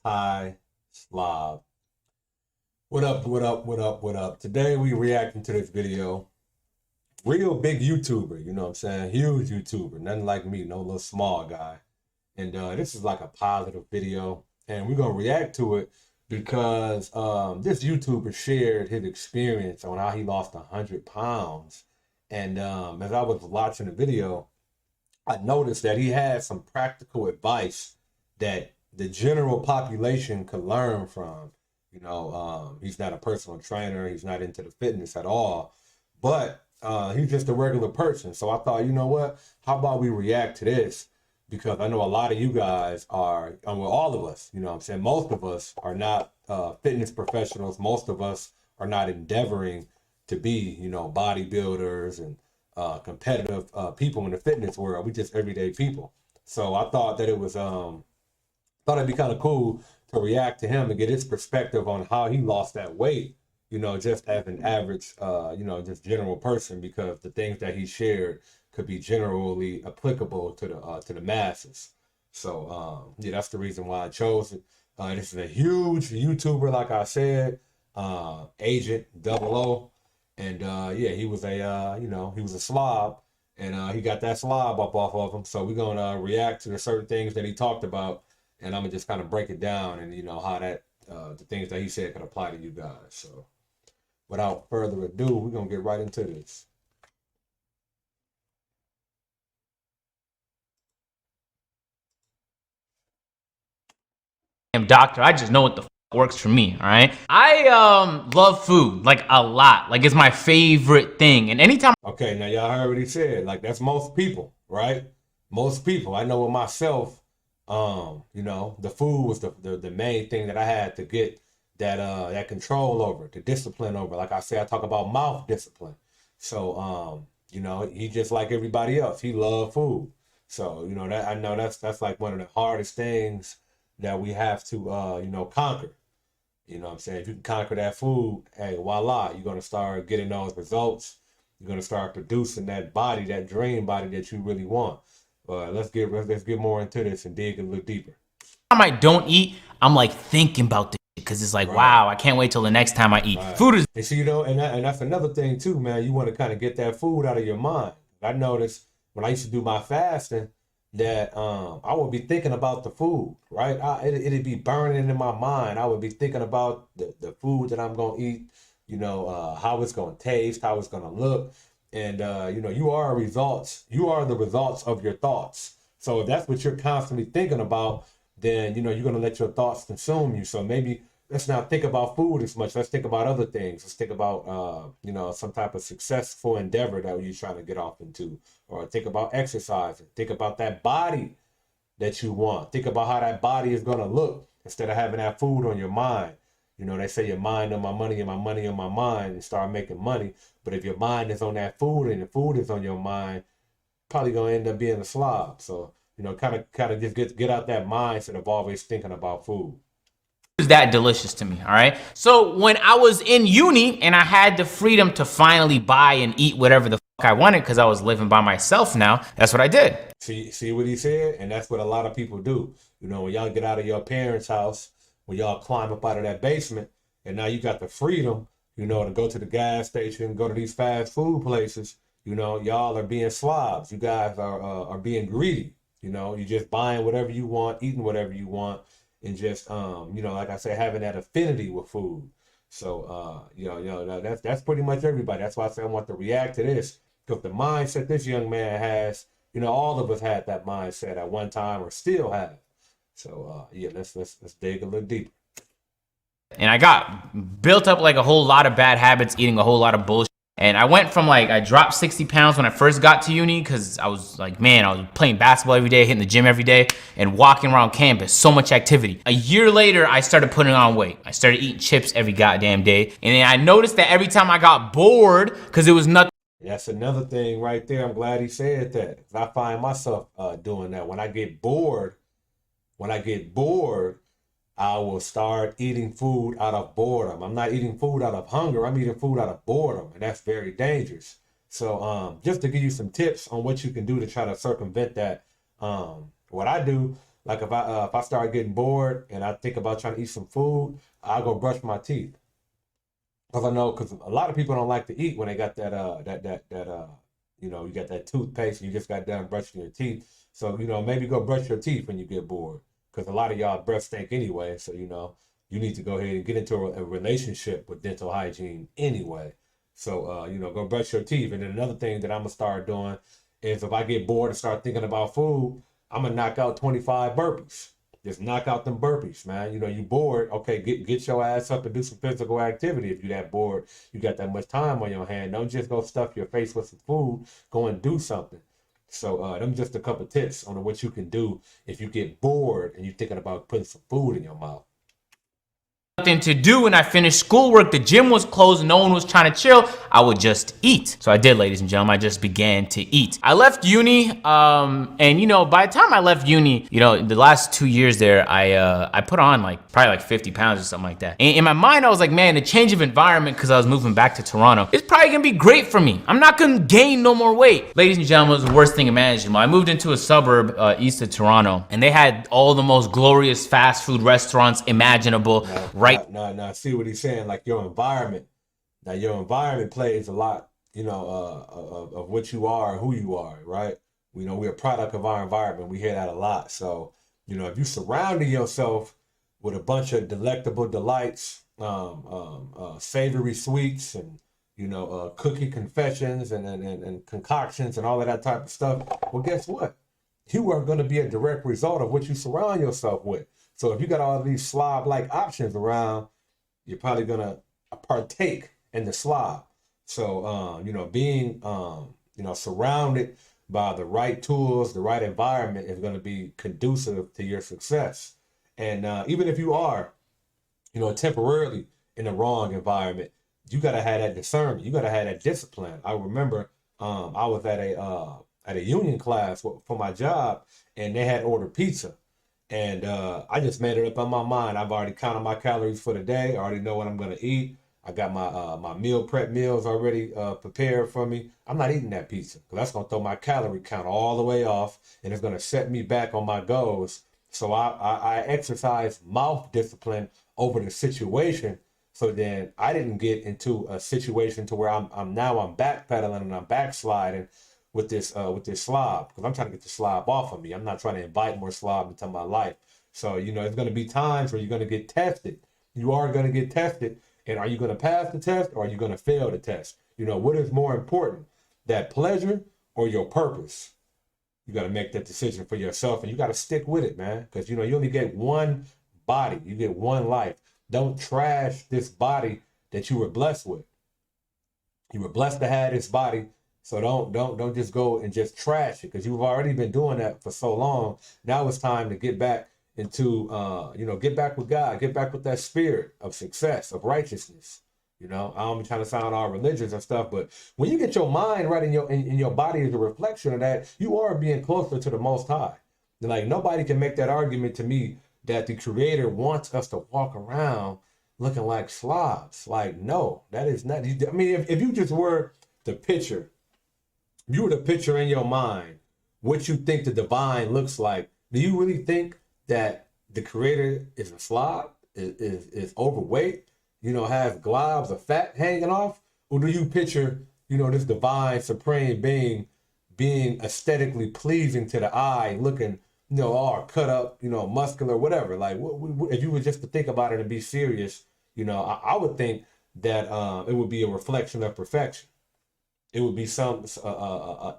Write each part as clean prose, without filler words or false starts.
anti-slob. What up, what up, what up, what up? Today we reacting to this video. Real big YouTuber, you know what I'm saying? Huge YouTuber, nothing like me, no little small guy. And this is like a positive video. And we're gonna react to it because this YouTuber shared his experience on how he lost 100 pounds. And as I was watching the video, I noticed that he had some practical advice that the general population could learn from. He's not a personal trainer. He's not into the fitness at all, but he's just a regular person. So I thought, you know what? How about we react to this? Because I know a lot of you guys are, well, all of us, you know what I'm saying? Most of us are not fitness professionals. Most of us are not endeavoring to be, bodybuilders and competitive people in the fitness world. We just everyday people. So I thought that it was, thought it'd be kind of cool to react to him and get his perspective on how he lost that weight, just as an average, just general person, because the things that he shared could be generally applicable to the masses. So yeah, that's the reason why I chose it. This is a huge YouTuber, like I said, Agent Double O. And yeah, he was a he was a slob, and he got that slob up off of him. So we're gonna react to the certain things that he talked about, and I'm gonna just kind of break it down, and how that the things that he said can apply to you guys. So without further ado, we're gonna get right into this. Doctor, I just know what the works for me. All right, I love food like a lot. Like it's my favorite thing, and anytime. Okay, now y'all heard what he said. Like that's most people, right? Most people. I know with myself, the food was the main thing that I had to get that control over, the discipline over. Like I said, I talk about mouth discipline. So he just like everybody else. He loved food. So that I know that's like one of the hardest things that we have to conquer. You know what I'm saying? If you can conquer that food, hey, voila, you're gonna start getting those results. You're gonna start producing that body, that dream body that you really want. Let's get more into this and dig a little deeper. I don't eat, I'm like thinking about this because it's like, Right. wow, I can't wait till the next time I eat. Right. Food is. And see, and that's another thing too, man. You want to kind of get that food out of your mind. I noticed when I used to do my fasting that I would be thinking about the food, right? It'd be burning in my mind. I would be thinking about the food that I'm gonna eat, how it's gonna taste, how it's gonna look. And you are the results of your thoughts. So if that's what you're constantly thinking about, then you're gonna let your thoughts consume you. So maybe let's not think about food as much. Let's think about other things. Let's think about some type of successful endeavor that you're trying to get off into, or think about exercising. Think about that body that you want. Think about how that body is gonna look instead of having that food on your mind. They say your mind on my money and my money on my mind, and start making money. But if your mind is on that food and the food is on your mind, probably gonna end up being a slob. So kind of just get out that mindset of always thinking about food. Is that delicious to me. All right, so when I was in uni and I had the freedom to finally buy and eat whatever the fuck I wanted because I was living by myself now, that's what I did. See what he said? And that's what a lot of people do. When y'all get out of your parents' house, when y'all climb up out of that basement, and now you got the freedom, to go to the gas station, go to these fast food places, y'all are being slobs. You guys are being greedy. You're just buying whatever you want, eating whatever you want, and just like I said, having that affinity with food. So that's pretty much everybody. That's why I say I want to react to this, because the mindset this young man has, all of us had that mindset at one time or still have. So yeah, let's dig a little deeper. And I got built up like a whole lot of bad habits, eating a whole lot of bullshit. And I went from I dropped 60 pounds when I first got to uni because I was like, man, I was playing basketball every day, hitting the gym every day, and walking around campus, so much activity. A year later, I started putting on weight. I started eating chips every goddamn day. And then I noticed that every time I got bored, because it was nothing. That's another thing right there. I'm glad he said that. I find myself doing that. When I get bored, I will start eating food out of boredom. I'm not eating food out of hunger. I'm eating food out of boredom, and that's very dangerous. So just to give you some tips on what you can do to try to circumvent that, what I do, Like if I start getting bored and I think about trying to eat some food, I'll go brush my teeth. Because I know, because a lot of people don't like to eat when they got that you know, you got that toothpaste and you just got done brushing your teeth. So, you know, maybe go brush your teeth when you get bored. Because a lot of y'all breath stink anyway. So, you know, you need to go ahead and get into a relationship with dental hygiene anyway. So, you know, go brush your teeth. And then another thing that I'm going to start doing is if I get bored and start thinking about food, I'm going to knock out 25 burpees. Just knock out them burpees, man. You know, you bored. Okay, get your ass up and do some physical activity. If you that bored, you got that much time on your hand. Don't just go stuff your face with some food. Go and do something. So them just a couple tips on what you can do if you get bored and you're thinking about putting some food in your mouth. Nothing to do and I finished schoolwork, the gym was closed, no one was trying to chill, I would just eat. So I did, ladies and gentlemen, I just began to eat. I left uni, and you know, by the time I left uni, you know, the last 2 years there, I put on like probably like 50 pounds or something like that. And in my mind, I was like, man, the change of environment, because I was moving back to Toronto, it's probably gonna be great for me. I'm not gonna gain no more weight. Ladies and gentlemen, it was the worst thing imaginable. I moved into a suburb east of Toronto, and they had all the most glorious fast food restaurants imaginable. Now, see what he's saying, like your environment. Now, your environment plays a lot, you know, of what you are and who you are, right? You know, we're a product of our environment. We hear that a lot. So, you know, if you surrounding yourself with a bunch of delectable delights, savory sweets, and you know, cookie confessions and concoctions and all of that type of stuff, well, guess what? You are going to be a direct result of what you surround yourself with. So if you got all of these slob-like options around, you're probably gonna partake in the slob. So you know, being you know, surrounded by the right tools, the right environment is going to be conducive to your success. And even if you are, you know, temporarily in the wrong environment, you gotta have that discernment. You gotta have that discipline. I remember I was at a union class for my job, and they had ordered pizza. And I just made it up in my mind. I've already counted my calories for the day. I already know what I'm gonna eat. I got my meal prep meals already prepared for me. I'm not eating that pizza because that's gonna throw my calorie count all the way off, and it's gonna set me back on my goals. So I exercise mouth discipline over the situation. So then I didn't get into a situation to where I'm backpedaling and I'm backsliding with this slob, because I'm trying to get the slob off of me. I'm not trying to invite more slob into my life. So, you know, there's going to be times where you're going to get tested. You are going to get tested. And are you going to pass the test or are you going to fail the test? You know, what is more important, that pleasure or your purpose? You got to make that decision for yourself, and you got to stick with it, man. Because, you know, you only get one body. You get one life. Don't trash this body that you were blessed with. You were blessed to have this body. So don't just go and just trash it, because you've already been doing that for so long. Now it's time to get back into, you know, get back with God, get back with that spirit of success, of righteousness. You know, I don't be trying to sound all religious and stuff, but when you get your mind right in your body is a reflection of that, you are being closer to the Most High. And like, nobody can make that argument to me that the Creator wants us to walk around looking like slobs. Like, no, that is not. I mean, if you just were the picture, you were the picture in your mind, what you think the divine looks like, do you really think that the Creator is a slob, is overweight, you know, has globs of fat hanging off? Or do you picture, you know, this divine supreme being aesthetically pleasing to the eye, looking, you know, all cut up, you know, muscular, whatever? Like, if you were just to think about it and be serious, you know, I would think that it would be a reflection of perfection. It would be some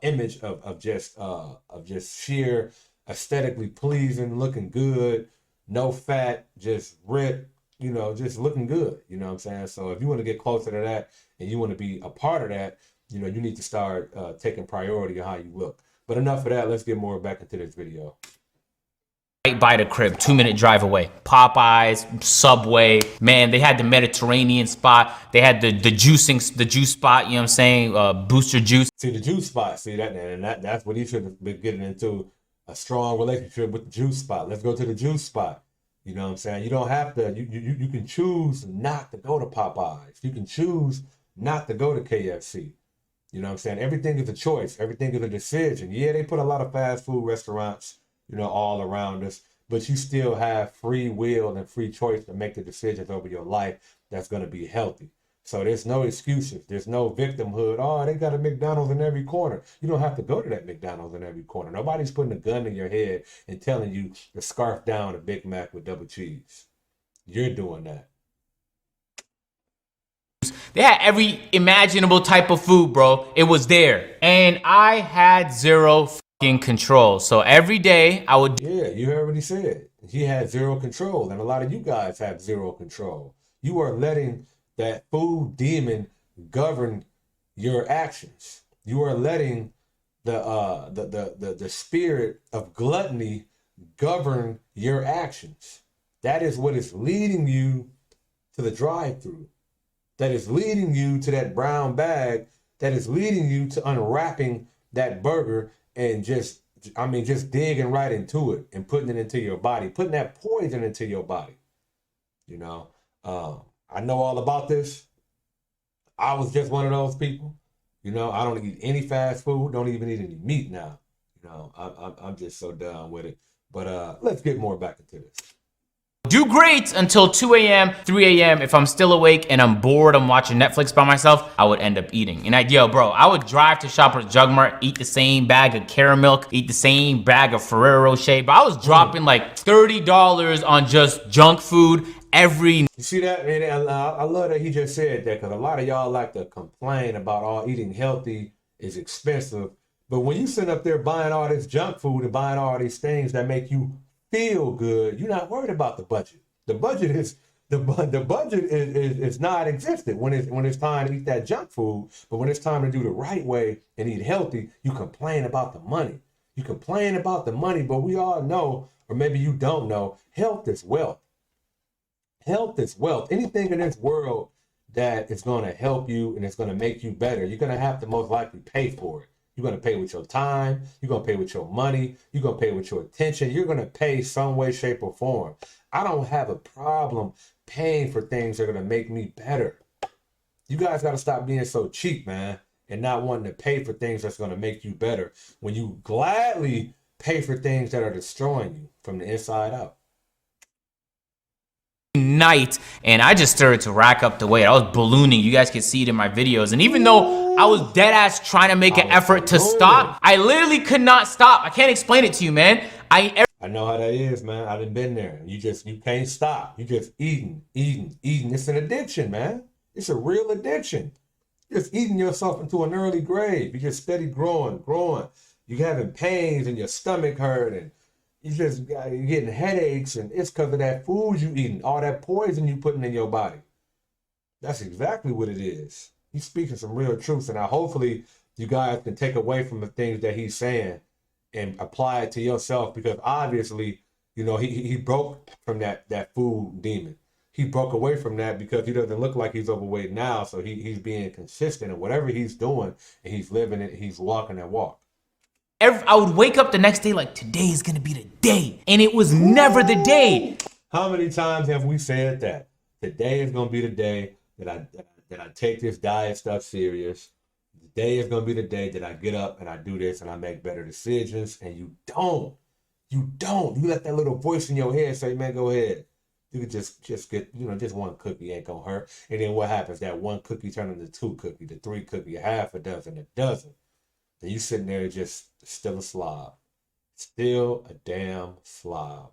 image of just sheer aesthetically pleasing, looking good, no fat, just ripped, you know, just looking good. You know what I'm saying? So if you want to get closer to that and you want to be a part of that, you know, you need to start taking priority on how you look. But enough of that. Let's get more back into this video. Right by the crib, 2-minute drive away. Popeyes, Subway, man, they had the Mediterranean spot. They had the juice spot, you know what I'm saying? Booster juice. See, the juice spot, see that, and that's what he should have been getting into, a strong relationship with the juice spot. Let's go to the juice spot. You know what I'm saying? You don't have to, you can choose not to go to Popeyes. You can choose not to go to KFC. You know what I'm saying? Everything is a choice. Everything is a decision. Yeah, they put a lot of fast food restaurants, you know, all around us. but you still have free will and free choice to make the decisions over your life that's going to be healthy. So there's no excuses. There's no victimhood. Oh, they got a McDonald's in every corner. You don't have to go to that McDonald's in every corner. Nobody's putting a gun in your head and telling you to scarf down a Big Mac with double cheese. You're doing that. They had every imaginable type of food, bro. It was there. And I had zero fucking control. So every day I would... Yeah, you heard what he said. He had zero control. And a lot of you guys have zero control. You are letting that food demon govern your actions. You are letting the spirit of gluttony govern your actions. That is what is leading you to the drive-through. That is leading you to that brown bag. That is leading you to unwrapping that burger and just digging right into it and putting it into your body, putting that poison into your body. You know, I know all about this. I was just one of those people. You know, I don't eat any fast food. Don't even eat any meat now. You know, I'm just so done with it. But let's get more back into this. Do great until 2 a.m., 3 a.m. If I'm still awake and I'm bored, I'm watching Netflix by myself, I would end up eating. And I would drive to Shoppers Drug Mart, eat the same bag of caramel, eat the same bag of Ferrero Rocher, but I was dropping like $30 on just junk food every... You see that? And I love that he just said that, because a lot of y'all like to complain about all eating healthy is expensive. But when you sit up there buying all this junk food and buying all these things that make you feel good, you're not worried about the budget. The budget is non-existent when it's time to eat that junk food. But when it's time to do the right way and eat healthy, you complain about the money. You complain about the money, but we all know, or maybe you don't know, health is wealth. Health is wealth. Anything in this world that is going to help you and it's going to make you better, you're going to have to most likely pay for it. You're going to pay with your time. You're going to pay with your money. You're going to pay with your attention. You're going to pay some way, shape, or form. I don't have a problem paying for things that are going to make me better. You guys got to stop being so cheap, man, and not wanting to pay for things that's going to make you better when you gladly pay for things that are destroying you from the inside out. Night, and I just started to rack up the weight. I was ballooning. You guys can see it in my videos. And even though I was dead ass trying to make an effort to stop, I literally could not stop. I can't explain it to you, man. I know how that is, man. I've been there. You can't stop. You just eating. It's an addiction, man. It's a real addiction. You're just eating yourself into an early grave. You're just steady growing. You're having pains and your stomach hurt, and you're getting headaches, and it's because of that food you eating, all that poison you putting in your body. That's exactly what it is. He's speaking some real truths, and hopefully you guys can take away from the things that he's saying and apply it to yourself, because obviously, you know, he broke from that food demon. He broke away from that because he doesn't look like he's overweight now, so he's being consistent in whatever he's doing, and he's living it, he's walking that walk. I would wake up the next day like, today is gonna be the day, and it was never the day. How many times have we said that? Today is gonna be the day that I take this diet stuff serious. Today is gonna be the day that I get up and I do this and I make better decisions. And you don't. You let that little voice in your head say, man, go ahead. You could just get, just one cookie ain't gonna hurt. And then what happens? That one cookie turns into 2 cookies, the 3 cookie, half a dozen, a dozen. And you sitting there just still a slob. Still a damn slob.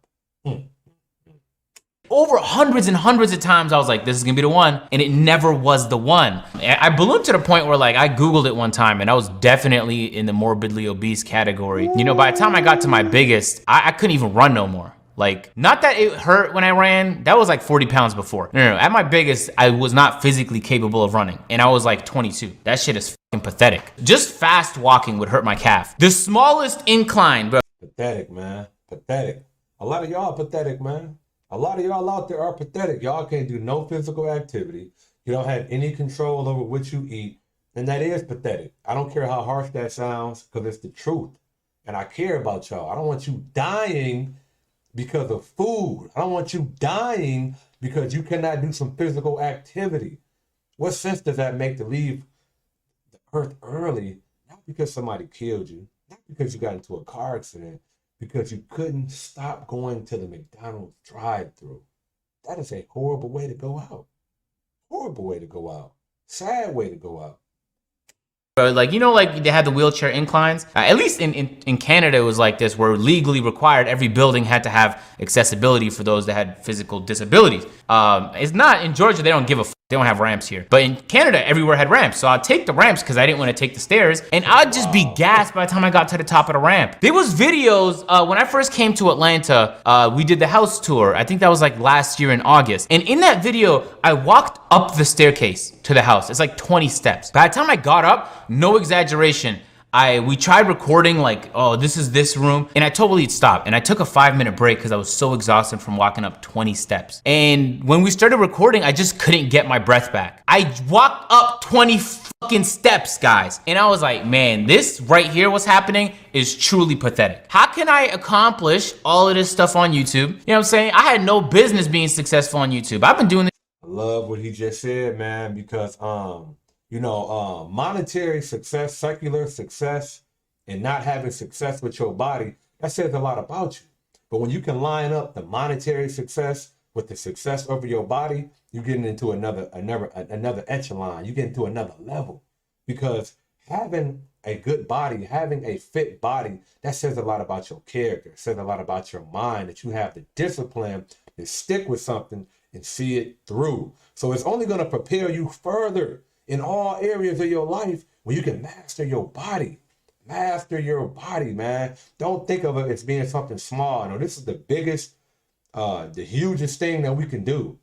Over hundreds and hundreds of times I was like, this is gonna be the one, and it never was the one. I ballooned to the point where, like, I Googled it one time and I was definitely in the morbidly obese category. You know, by the time I got to my biggest, I couldn't even run no more. Like, not that it hurt when I ran, that was like 40 pounds before. No, at my biggest, I was not physically capable of running, and I was like 22. That shit is fucking pathetic. Just fast walking would hurt my calf. The smallest incline, bro. Pathetic, man. Pathetic. A lot of y'all pathetic, man. A lot of y'all out there are pathetic. Y'all can't do no physical activity. You don't have any control over what you eat, and that is pathetic. I don't care how harsh that sounds, because it's the truth, and I care about y'all. I don't want you dying because of food. I don't want you dying because you cannot do some physical activity. What sense does that make to leave the earth early? Not because somebody killed you, not because you got into a car accident, because you couldn't stop going to the McDonald's drive-thru. That is a horrible way to go out. Horrible way to go out. Sad way to go out. Like, you know, like they had the wheelchair inclines. At least in Canada, it was like this, where legally required every building had to have accessibility for those that had physical disabilities. It's not in Georgia. They don't give a f. They don't have ramps here. But in Canada, everywhere had ramps. So I'd take the ramps because I didn't want to take the stairs. And I'd just be gassed by the time I got to the top of the ramp. There was videos, when I first came to Atlanta, we did the house tour. I think that was like last year in August. And in that video, I walked up the staircase to the house. It's like 20 steps. By the time I got up, no exaggeration, we tried recording like, oh, this is this room, and I totally stopped. And I took a 5-minute break because I was so exhausted from walking up 20 steps. And when we started recording, I just couldn't get my breath back. I walked up 20 fucking steps, guys. And I was like, man, this right here, what's happening is truly pathetic. How can I accomplish all of this stuff on YouTube? You know what I'm saying? I had no business being successful on YouTube. I've been doing this. I love what he just said, man, because, you know, monetary success, secular success, and not having success with your body, that says a lot about you. But when you can line up the monetary success with the success over your body, you're getting into another echelon. You get into another level. Because having a good body, having a fit body, that says a lot about your character. It says a lot about your mind, that you have the discipline to stick with something and see it through. So it's only going to prepare you further in all areas of your life when you can master your body. Master your body, man. Don't think of it as being something small. No, this is the biggest, the hugest thing that we can do.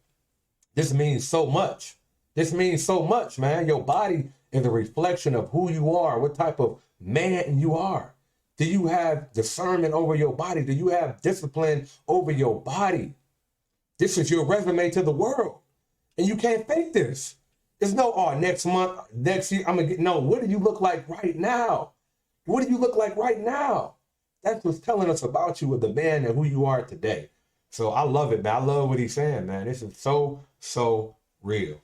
This means so much. This means so much, man. Your body is a reflection of who you are, what type of man you are. Do you have discernment over your body? Do you have discipline over your body? This is your resume to the world. And you can't fake this. There's no, oh, next month, next year, I'm going to get, no, what do you look like right now? What do you look like right now? That's what's telling us about you, with the man and who you are today. So I love it, man. I love what he's saying, man. This is so, so real.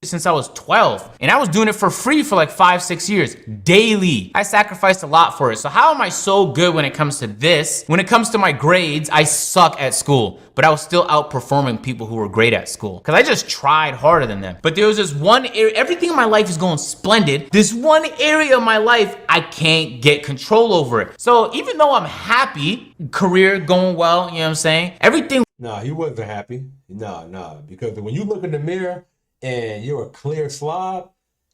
Since I was 12, and I was doing it for free for like 5-6 years daily. I sacrificed a lot for it. So how am I so good when it comes to this? When it comes to my grades, I suck at school, but I was still outperforming people who were great at school because I just tried harder than them. But there was this one area, everything in my life is going splendid. This one area of my life, I can't get control over it. So even though I'm happy, career going well, you know what I'm saying? Everything. Nah, he wasn't happy. Nah, because when you look in the mirror and you're a clear slob,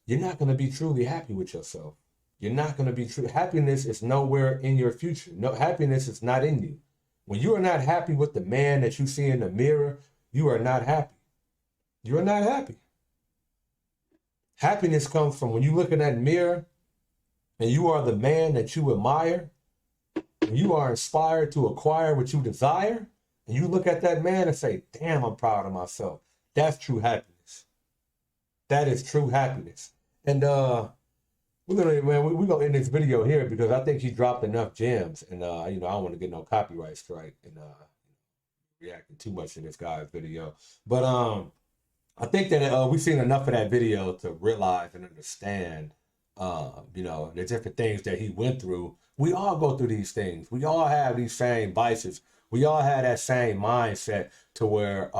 you're not going to be truly happy with yourself. You're not going to be true. Happiness is nowhere in your future. No, happiness is not in you. When you are not happy with the man that you see in the mirror, you are not happy. You are not happy. Happiness comes from when you look in that mirror and you are the man that you admire, and you are inspired to acquire what you desire, and you look at that man and say, damn, I'm proud of myself. That's true happiness. That is true happiness. And we're gonna end this video here because I think he dropped enough gems, and you know, I don't want to get no copyright strike and reacting too much in this guy's video. But I think that we've seen enough of that video to realize and understand you know, the different things that he went through. We all go through these things. We all have these same vices. We all have that same mindset to where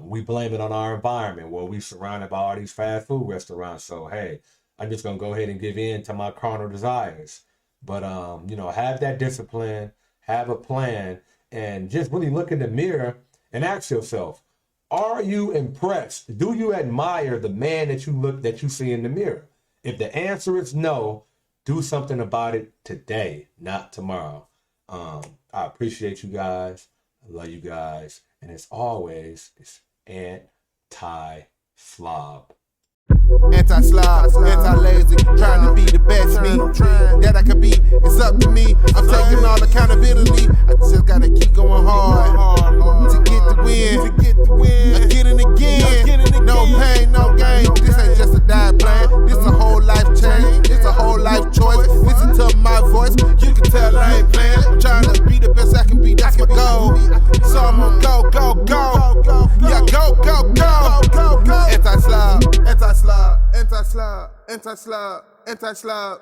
we blame it on our environment, where we surrounded by all these fast food restaurants. So, hey, I'm just going to go ahead and give in to my carnal desires. But, you know, have that discipline, have a plan, and just really look in the mirror and ask yourself, are you impressed? Do you admire the man that you see in the mirror? If the answer is no, do something about it today, not tomorrow. I appreciate you guys. I love you guys. And as always, it's anti-slob. Anti-slob, anti-lazy, trying to be the best me that I can be. It's up to me. I'm taking all accountability. I just gotta keep going hard to get the win. Again and again. No pain, no gain. This ain't just a diet plan. This a whole life change. It's a whole life choice. Listen to my voice. You can tell I ain't playing. I'm trying to be the best I can be. That's my goal. So I'm gonna go. Yeah, go. Anti-slob, anti-slob, anti-slob, anti-slob, anti-slob.